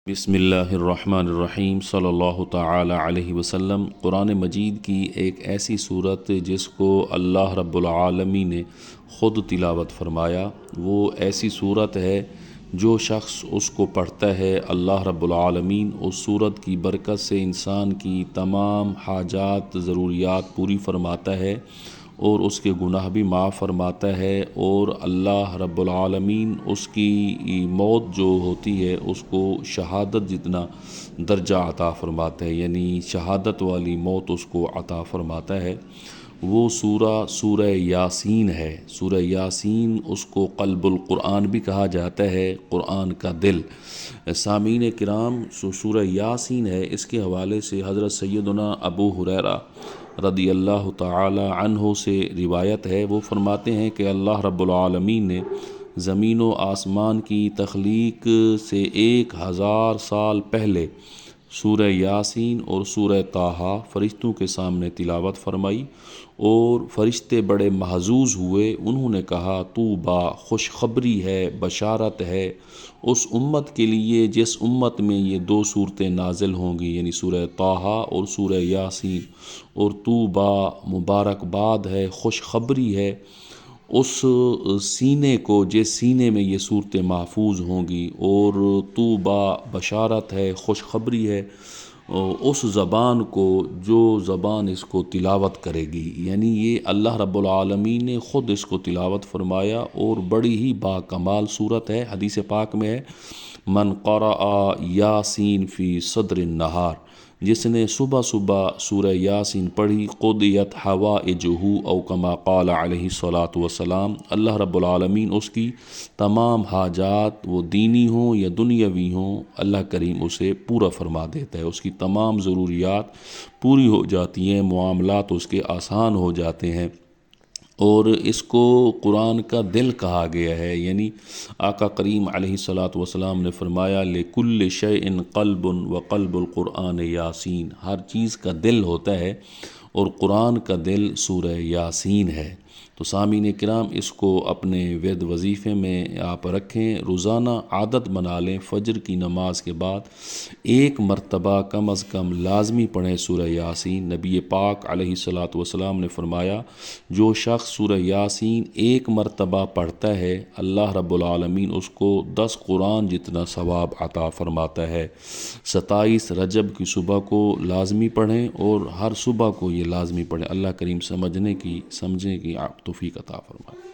بسم اللہ الرحمن الرحیم صلی اللہ تعالی علیہ وسلم۔ قرآن مجید کی ایک ایسی صورت جس کو اللہ رب العالمین نے خود تلاوت فرمایا، وہ ایسی صورت ہے جو شخص اس کو پڑھتا ہے اللہ رب العالمین اس صورت کی برکت سے انسان کی تمام حاجات ضروریات پوری فرماتا ہے اور اس کے گناہ بھی معاف فرماتا ہے، اور اللہ رب العالمین اس کی موت جو ہوتی ہے اس کو شہادت جتنا درجہ عطا فرماتا ہے، یعنی شہادت والی موت اس کو عطا فرماتا ہے۔ وہ سورہ یاسین ہے۔ سورہ یاسین اس کو قلب القرآن بھی کہا جاتا ہے، قرآن کا دل۔ سامعین کرام، سورہ یاسین ہے، اس کے حوالے سے حضرت سیدنا ابو ہریرہ رضی اللہ تعالی عنہ سے روایت ہے۔ وہ فرماتے ہیں کہ اللہ رب العالمین نے زمین و آسمان کی تخلیق سے 1000 سال پہلے سورہ یاسین اور سورہ طٰہٰ فرشتوں کے سامنے تلاوت فرمائی، اور فرشتے بڑے محظوظ ہوئے۔ انہوں نے کہا، طوبیٰ، خوشخبری ہے، بشارت ہے اس امت کے لیے جس امت میں یہ 2 صورتیں نازل ہوں گی، یعنی سورہ طٰہٰ اور سورہ یاسین، اور طوبیٰ مبارکباد ہے، خوشخبری ہے اس سینے کو جس سینے میں یہ صورتیں محفوظ ہوں گی، اور طوبیٰ بشارت ہے، خوشخبری ہے اس زبان کو جو زبان اس کو تلاوت کرے گی۔ یعنی یہ اللہ رب العالمین نے خود اس کو تلاوت فرمایا، اور بڑی ہی با کمال صورت ہے۔ حدیث پاک میں ہے، من قرأ یاسین فی صدر النہار، جس نے صبح صبح سورہ یاسین پڑھی، قضیت حوائجہ او کما قال علیہ الصلاۃ والسلام، اللہ رب العالمین اس کی تمام حاجات، وہ دینی ہوں یا دنیاوی ہوں، اللہ کریم اسے پورا فرما دیتا ہے، اس کی تمام ضروریات پوری ہو جاتی ہیں، معاملات اس کے آسان ہو جاتے ہیں، اور اس کو قرآن کا دل کہا گیا ہے۔ یعنی آقا کریم علیہ الصلاۃ والسلام نے فرمایا، لِكُلِّ شَيْءٍ قَلْبٌ وَقَلْبُ الْقُرْآنِ یاسین، ہر چیز کا دل ہوتا ہے اور قرآن کا دل سورہ یاسین ہے۔ تو سامعین کرام، اس کو اپنے ورد وظیفے میں آپ رکھیں، روزانہ عادت بنا لیں، فجر کی نماز کے بعد 1 مرتبہ کم از کم لازمی پڑھیں سورہ یاسین۔ نبی پاک علیہ الصلاۃ والسلام نے فرمایا، جو شخص سورہ یاسین 1 مرتبہ پڑھتا ہے، اللہ رب العالمین اس کو 10 قرآن جتنا ثواب عطا فرماتا ہے۔ 27 رجب کی صبح کو لازمی پڑھیں، اور ہر صبح کو یہ لازمی پڑھیں۔ اللہ کریم سمجھنے کی توفیق عطا فرمائے۔